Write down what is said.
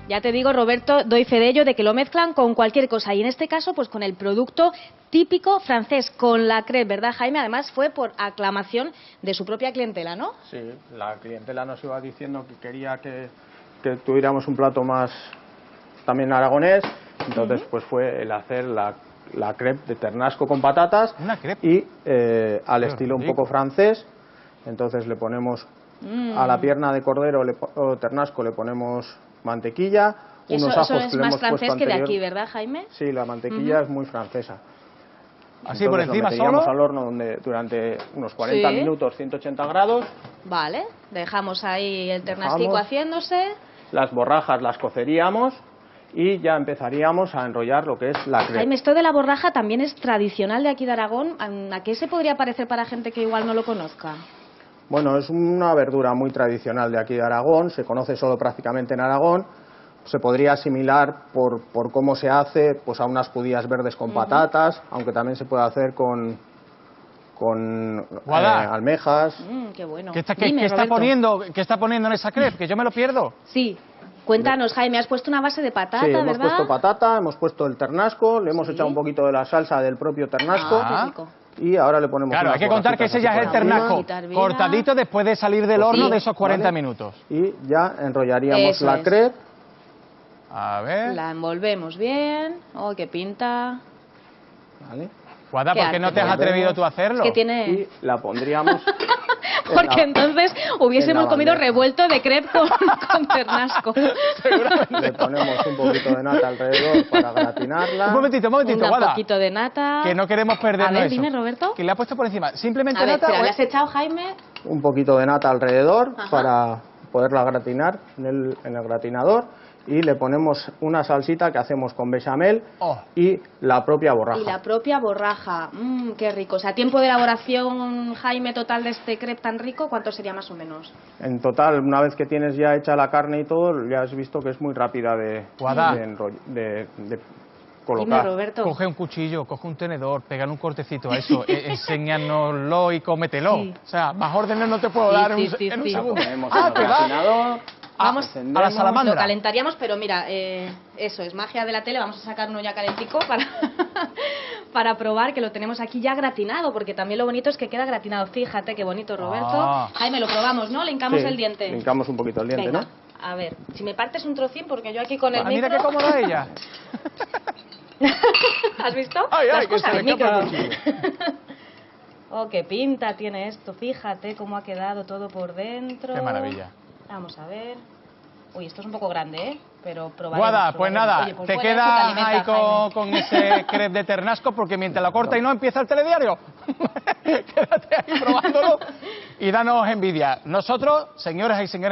Ya te digo, Roberto, doy fe de ello, de que lo mezclan con cualquier cosa. Y en este caso, pues con el producto típico francés, con la crêpe, ¿verdad, Jaime? Además fue por aclamación de su propia clientela, ¿no? Sí, la clientela nos iba diciendo que quería que tuviéramos un plato más también aragonés. Entonces, pues fue el hacer la crêpe de ternasco con patatas. ¿Una crêpe? Y al estilo un poco francés. Entonces le ponemos a la pierna de cordero o ternasco le ponemos mantequilla, unos ajos eso es que le más hemos francés puesto que de anterior. aquí, ¿verdad, Jaime? Sí, la mantequilla es muy francesa. Así Entonces, por encima lo meteríamos solo. al horno durante unos 40 minutos, 180 grados. Vale, dejamos ahí el ternasquico haciéndose. Las borrajas las coceríamos y ya empezaríamos a enrollar lo que es la crêpe. Jaime, esto de la borraja también es tradicional de aquí de Aragón. ¿A qué se podría parecer para gente que igual no lo conozca? Bueno, es una verdura muy tradicional de aquí de Aragón, se conoce solo prácticamente en Aragón. Se podría asimilar por cómo se hace pues a unas judías verdes con patatas, aunque también se puede hacer con almejas. Qué bueno. ¿Qué Dime, está Roberto. poniendo en esa crêpe? Que yo me lo pierdo. Sí, cuéntanos, Jaime, has puesto una base de patata, Sí, ¿verdad? hemos puesto patata, hemos puesto el ternasco, le hemos echado un poquito de la salsa del propio ternasco. Qué rico. Y ahora le ponemos Claro, hay que contar que ese ya es el ternasco cortadito después de salir del horno de esos 40 minutos. Y ya enrollaríamos la crêpe. A ver. La envolvemos bien. ¡Oh, qué pinta! Vale. Guada, ¿por qué no te has atrevido tú a hacerlo? Es que tiene... Y la pondríamos... Porque entonces hubiésemos comido revuelto de crêpe con ternasco. Le ponemos un poquito de nata alrededor para gratinarla. Un momentito, Guada. Un poquito de nata. Que no queremos perdernos A ver, eso. dime, Roberto. ¿Que le ha puesto por encima? ¿Simplemente A ver, nata? espera, ¿le has echado, Jaime? Un poquito de nata alrededor para poderla gratinar en el gratinador. Y le ponemos una salsita que hacemos con bechamel y la propia borraja. Y la propia borraja. Qué rico. O sea, tiempo de elaboración, Jaime, total de este crêpe tan rico, ¿cuánto sería más o menos? En total, una vez que tienes ya hecha la carne y todo, ya has visto que es muy rápida de colocar. Dime, Roberto. Coge un cuchillo, coge un tenedor, pégale un cortecito a eso, enséñanoslo y cómetelo. Sí. O sea, más órdenes no te puedo dar en un segundo. Ponemos en el gratinador. Vamos a la salamandra. Lo calentaríamos, pero mira, eso es magia de la tele. Vamos a sacar uno ya calentico para probar, que lo tenemos aquí ya gratinado, porque también lo bonito es que queda gratinado. Fíjate qué bonito, Roberto. Jaime, lo probamos, ¿no? Le hincamos el diente. Le hincamos un poquito el diente, venga, ¿no? A ver, si me partes un trocín, porque yo aquí con el micro... Mira qué cómoda ella. ¿Has visto? Las cosas del micro. Oh, qué pinta tiene esto. Fíjate cómo ha quedado todo por dentro. Qué maravilla. Vamos a ver. Uy, esto es un poco grande, ¿eh? Pero probaremos. Guada, pues nada, Oye, pues te fuera quedas eso, ahí Jaime. con ese crêpe de ternasco, porque mientras la corta y no empieza el telediario. Quédate ahí probándolo y danos envidia. Nosotros, señoras y señores,